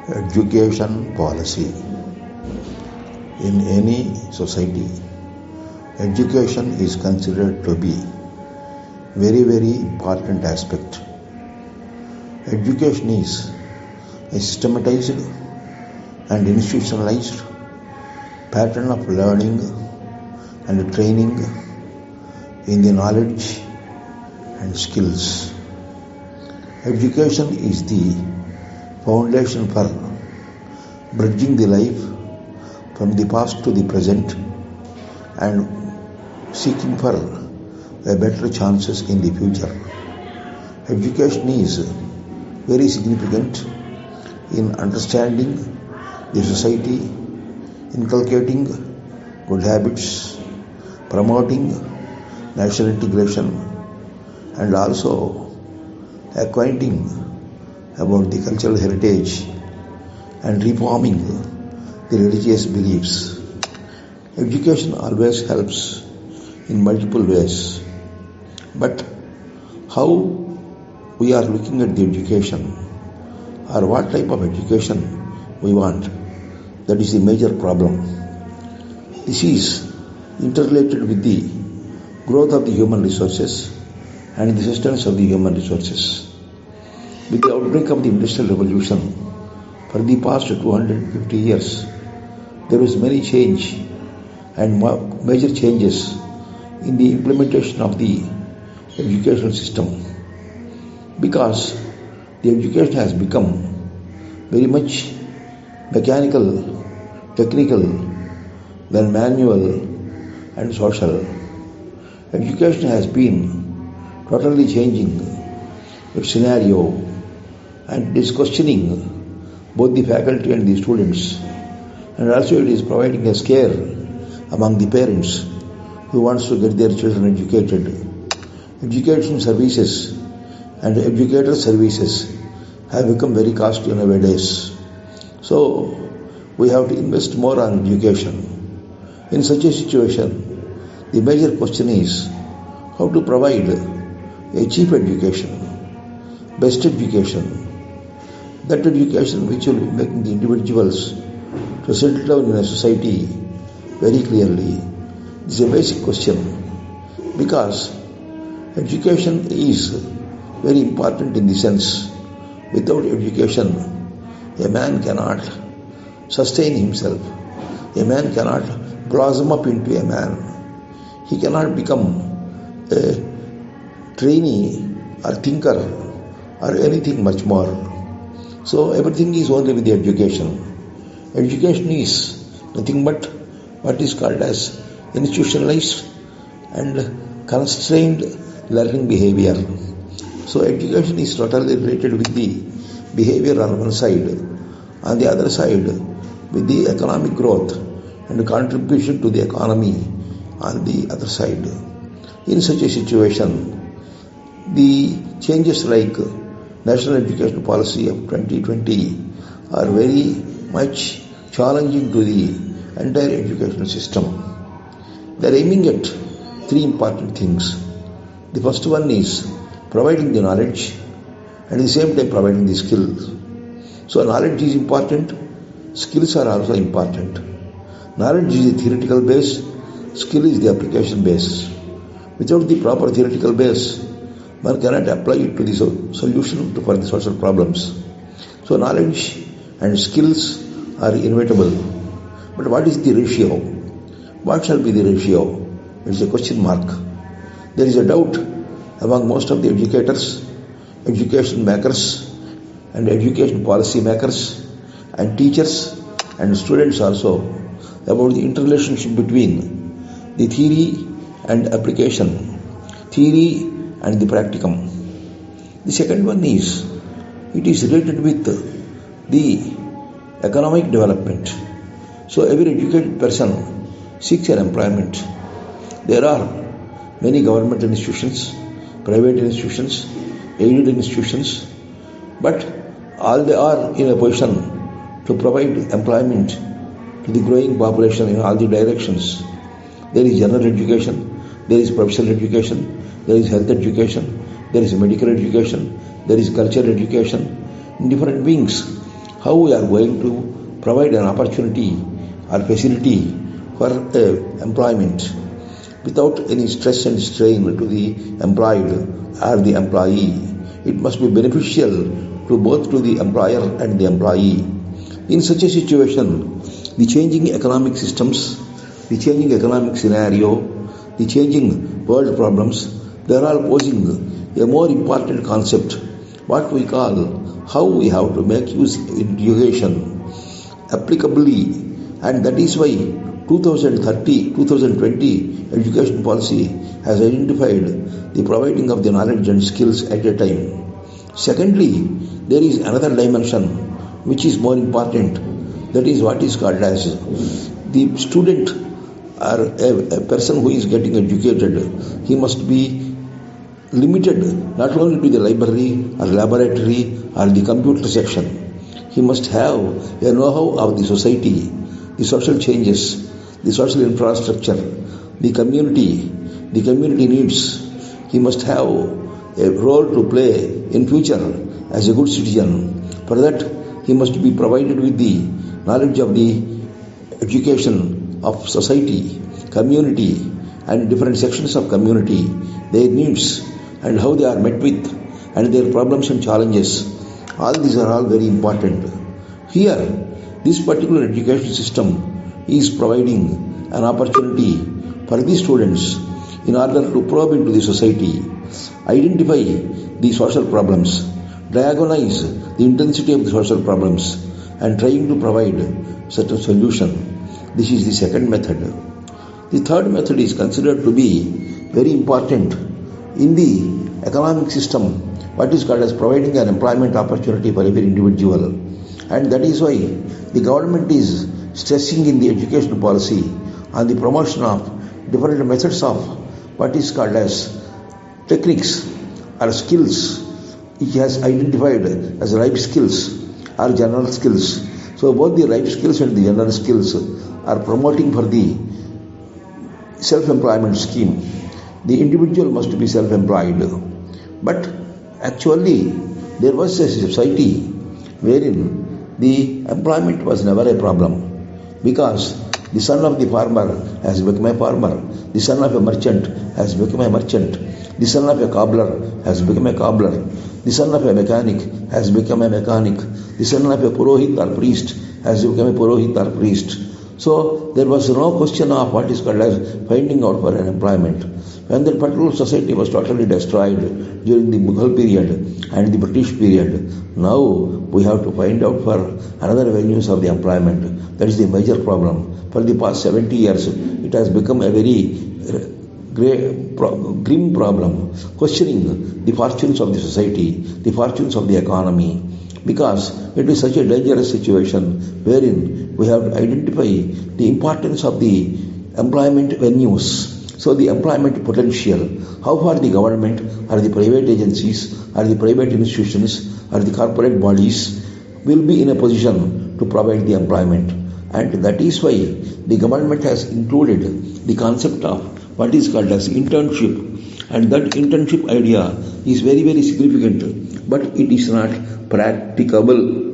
Education policy. In any society, education is considered to be very important aspect. Education is a systematized and institutionalized pattern of learning and training in the knowledge and skills. Education is the foundation for bridging the life from the past to the present and seeking for a better chances in the future. Education is very significant in understanding the society, inculcating good habits, promoting national integration, and also acquainting about the cultural heritage and reforming the religious beliefs. Education always helps in multiple ways, but how we are looking at the education or what type of education we want, that is the major problem. This is interrelated with the growth of the human resources and the sustenance of the human resources. With the outbreak of the Industrial Revolution, for the past 250 years, there was many change and major changes in the implementation of the educational system, because the education has become very much mechanical, technical, than manual and social. Education has been totally changing its scenario, and it is questioning both the faculty and the students, and also it is providing a scare among the parents who wants to get their children educated. Education services and educator services have become very costly nowadays. So we have to invest more on education. In such a situation, the major question is how to provide a cheap education, best education, that education which will be making the individuals to settle down in a society very clearly. This is a basic question, because education is very important in the sense, without education, a man cannot sustain himself. A man cannot blossom up into a man. He cannot become a trainee or thinker or anything much more. So everything is only with the education. Education is nothing but what is called as institutionalized and constrained learning behavior. So education is totally related with the behavior on one side, on the other side with the economic growth and contribution to the economy on the other side. In such a situation, the changes like National Education Policy of 2020 are very much challenging to the entire educational system. They are aiming at three important things. The first one is providing the knowledge and at the same time providing the skills. So knowledge is important, skills are also important. Knowledge is the theoretical base, skill is the application base. Without the proper theoretical base, one cannot apply it to the solution for the social problems. So knowledge and skills are inevitable. But what is the ratio? What shall be the ratio? It is a question mark. There is a doubt among most of the educators, education makers, and education policy makers, and teachers and students also, about the interrelationship between the theory and application, theory and the practicum. The second one is, it is related with the economic development. So every educated person seeks an employment. There are many government institutions, private institutions, aided institutions, but all they are in a position to provide employment to the growing population in all the directions. There is general education, there is professional education, there is health education, there is medical education, there is cultural education. In different wings, how we are going to provide an opportunity or facility for employment without any stress and strain to the employed or the employee. It must be beneficial to both to the employer and the employee. In such a situation, the changing economic systems, the changing economic scenario, the changing world problems, they are all posing a more important concept, what we call how we have to make use of education applicably, and that is why 2020 education policy has identified the providing of the knowledge and skills at a time. Secondly, there is another dimension which is more important, that is what is called as the student or a person who is getting educated. He must be limited not only to the library or laboratory or the computer section. He must have a know-how of the society, the social changes, the social infrastructure, the community needs. He must have a role to play in future as a good citizen. For that, he must be provided with the knowledge of the education of society, community, and different sections of community, their needs and how they are met with, and their problems and challenges. All these are all very important. Here, this particular education system is providing an opportunity for the students in order to probe into the society, identify the social problems, diagnose the intensity of the social problems, and trying to provide certain solution. This is the second method. The third method is considered to be very important in the economic system, what is called as providing an employment opportunity for every individual. And that is why the government is stressing in the education policy on the promotion of different methods of what is called as techniques or skills, which has identified as life skills or general skills. So both the life skills and the general skills are promoting for the self-employment scheme. The individual must be self-employed. But actually, there was a society wherein the employment was never a problem, because the son of the farmer has become a farmer, the son of a merchant has become a merchant, the son of a cobbler has become a cobbler, the son of a mechanic has become a mechanic, the son of a purohit or priest has become a purohit or priest. So there was no question of what is called as finding out for an employment. When the particular society was totally destroyed during the Mughal period and the British period, now we have to find out for another avenues of the employment. That is the major problem. For the past 70 years, it has become a very grim problem, questioning the fortunes of the society, the fortunes of the economy, because it is such a dangerous situation wherein we have to identify the importance of the employment venues. So the employment potential, how far the government or the private agencies or the private institutions or the corporate bodies will be in a position to provide the employment. And that is why the government has included the concept of what is called as internship. And that internship idea is very, very significant, but it is not practicable,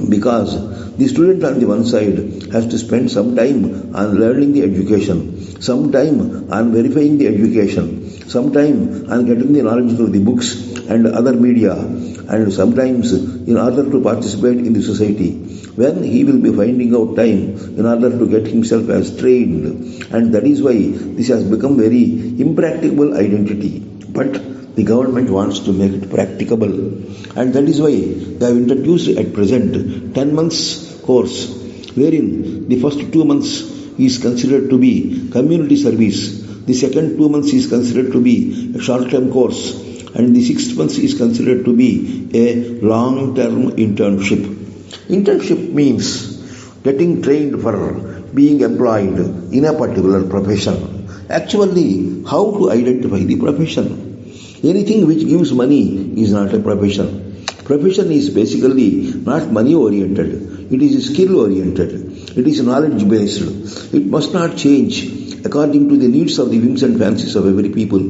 because the student on the one side has to spend some time on learning the education, some time on verifying the education, some time on getting the knowledge through the books and other media, and sometimes in order to participate in the society, when he will be finding out time in order to get himself as trained. And that is why this has become very impracticable identity. But the government wants to make it practicable, and that is why they have introduced at present 10 months course, wherein the first 2 months is considered to be community service, the second 2 months is considered to be a short-term course, and the 6th month is considered to be a long-term internship. Internship means getting trained for being employed in a particular profession. Actually, how to identify the profession? Anything which gives money is not a profession. Profession is basically not money oriented. It is skill oriented. It is knowledge based. It must not change according to the needs of the whims and fancies of every people.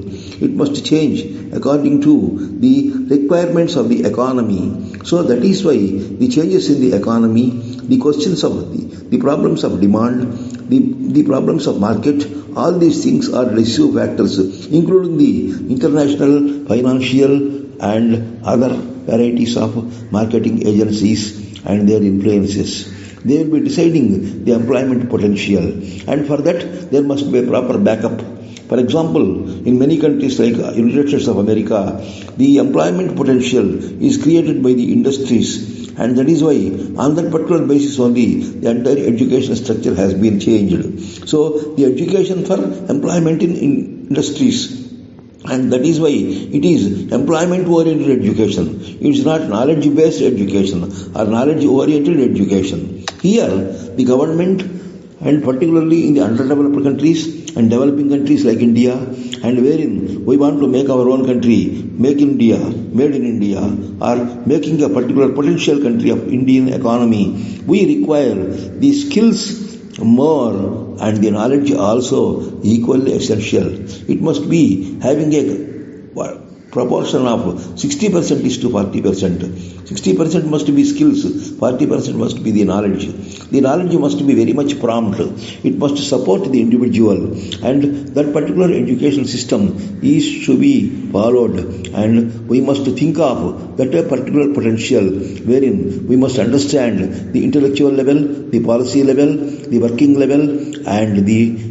It must change according to the requirements of the economy. So that is why the changes in the economy, the questions of the problems of demand, the problems of market, all these things are decisive factors, including the international, financial and other varieties of marketing agencies and their influences. They will be deciding the employment potential, and for that there must be a proper backup. For example, in many countries like United States of America, the employment potential is created by the industries, and that is why on that particular basis only the entire education structure has been changed. So the education for employment in industries, and that is why it is employment oriented education. It is not knowledge based education or knowledge oriented education. Here the government, and particularly in the underdeveloped countries and developing countries like India, and wherein we want to make our own country, make India, made in India, or making a particular potential country of Indian economy, we require the skills more and the knowledge also equally essential. It must be having a proportion of 60% is to 40%. 60% must be skills, 40% must be the knowledge. The knowledge must be very much prompt. It must support the individual, and that particular education system is to be followed, and we must think of that a particular potential wherein we must understand the intellectual level, the policy level, the working level and the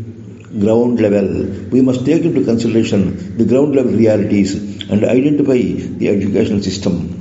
ground level. We must take into consideration the ground level realities and identify the educational system.